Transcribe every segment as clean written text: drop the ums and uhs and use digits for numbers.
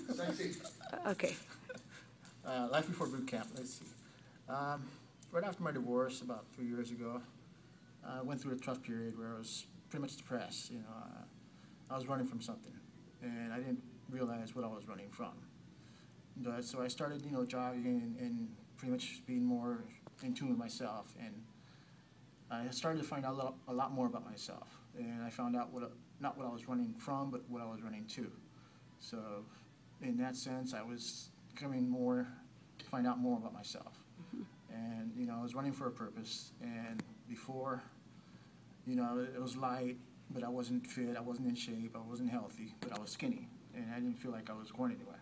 Let's see. Okay. Life before boot camp. Let's see. Right after my divorce, about 3 years ago, I went through a tough period where I was pretty much depressed. I was running from something, and I didn't realize what I was running from. But so I started, jogging and pretty much being more in tune with myself, and I started to find out a lot more about myself. And I found out not what I was running from, but what I was running to. So in that sense, I was coming more to find out more about myself. And, I was running for a purpose. And before, it was light, but I wasn't fit, I wasn't in shape, I wasn't healthy, but I was skinny. And I didn't feel like I was going anywhere.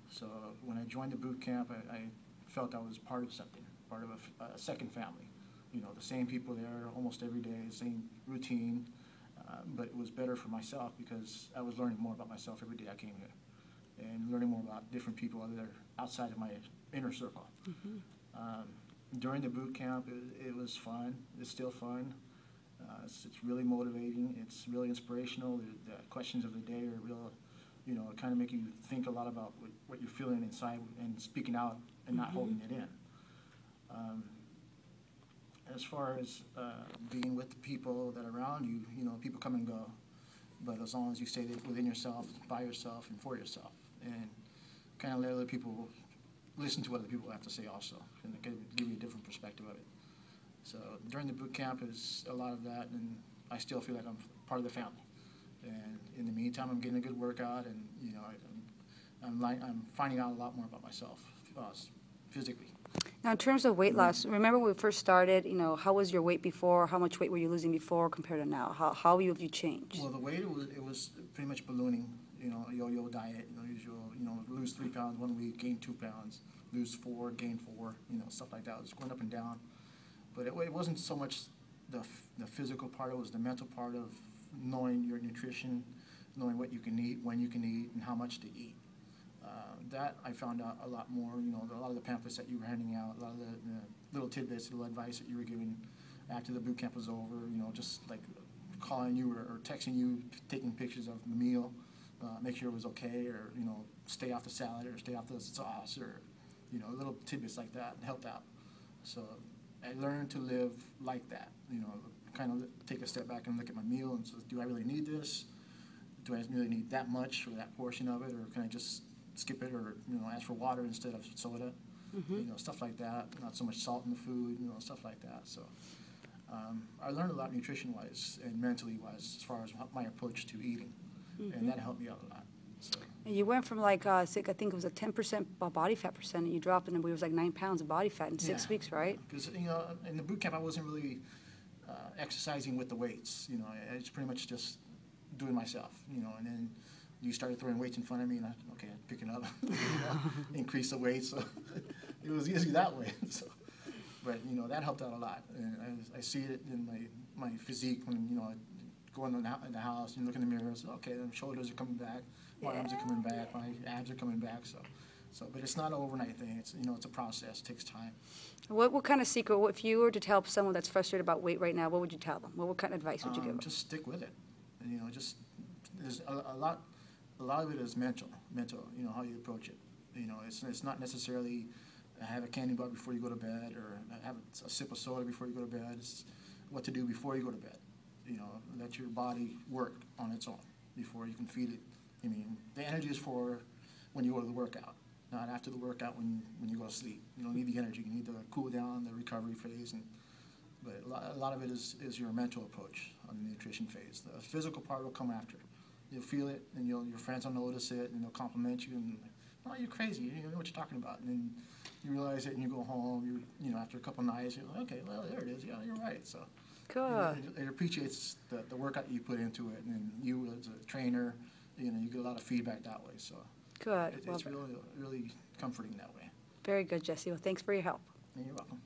So when I joined the boot camp, I felt I was part of something, part of a second family. The same people there almost every day, same routine. But it was better for myself because I was learning more about myself every day I came here, and learning more about different people other outside of my inner circle. During the boot camp, it was fun. It's still fun. It's really motivating. It's really inspirational. The questions of the day are real. Kind of make you think a lot about what you're feeling inside and speaking out and not holding it in. As far as being with the people that are around you, people come and go. But as long as you stay within yourself, by yourself, and for yourself, and kind of let other people listen to what other people have to say also, and give you a different perspective of it. So during the boot camp is a lot of that, and I still feel like I'm part of the family. And in the meantime, I'm getting a good workout, and I'm finding out a lot more about myself physically. Now, in terms of weight loss, remember when we first started, how was your weight before? How much weight were you losing before compared to now? How have you changed? Well, the weight, it was pretty much ballooning, yo-yo diet, usual, lose 3 pounds 1 week, gain 2 pounds, lose 4, gain 4, stuff like that. It was going up and down. But it wasn't so much the physical part, it was the mental part of knowing your nutrition, knowing what you can eat, when you can eat, and how much to eat. That I found out a lot more, a lot of the pamphlets that you were handing out, a lot of the little tidbits, little advice that you were giving after the boot camp was over, just like calling you or texting you, taking pictures of the meal, make sure it was okay, or, stay off the salad or stay off the sauce, or, little tidbits like that helped out. So I learned to live like that, kind of take a step back and look at my meal and say, do I really need this? Do I really need that much for that portion of it, or can I just skip it, or ask for water instead of soda? Stuff like that. Not so much salt in the food, stuff like that. So I learned a lot nutrition-wise and mentally-wise as far as my approach to eating, and that helped me out a lot. So. And you went from I think it was a 10% body fat percent, and you dropped, and it was like 9 pounds of body fat in 6 weeks, right? Because in the boot camp I wasn't really exercising with the weights. I was pretty much just doing myself. And then you started throwing weights in front of me, and okay, I'd pick it up, increase the weight. So it was easy that way. So, but that helped out a lot, and I see it in my physique when I go in the house and look in the mirror. So okay, the shoulders are coming back, my arms are coming back, my abs are coming back. So, but it's not an overnight thing. It's it's a process. It takes time. What kind of secret? If you were to tell someone that's frustrated about weight right now, what would you tell them? What kind of advice would you give them? Just stick with it. And, just there's a lot of it is mental. How you approach it. It's not necessarily have a candy bar before you go to bed, or have a sip of soda before you go to bed. It's what to do before you go to bed. Let your body work on its own before you can feed it. The energy is for when you go to the workout, not after the workout when you go to sleep. You don't need the energy. You need the cool down, the recovery phase, but a lot of it is your mental approach on the nutrition phase. The physical part will come after. You'll feel it, and your friends will notice it, and they'll compliment you, and oh, you're crazy. You know what you're talking about. And then you realize it, and you go home. After a couple of nights, you're like, okay, well, there it is. Yeah, you're right. So good. It appreciates the workout you put into it, and you as a trainer, you get a lot of feedback that way. So good. It's really comforting that way. Very good, Jesse. Well, thanks for your help. You're welcome.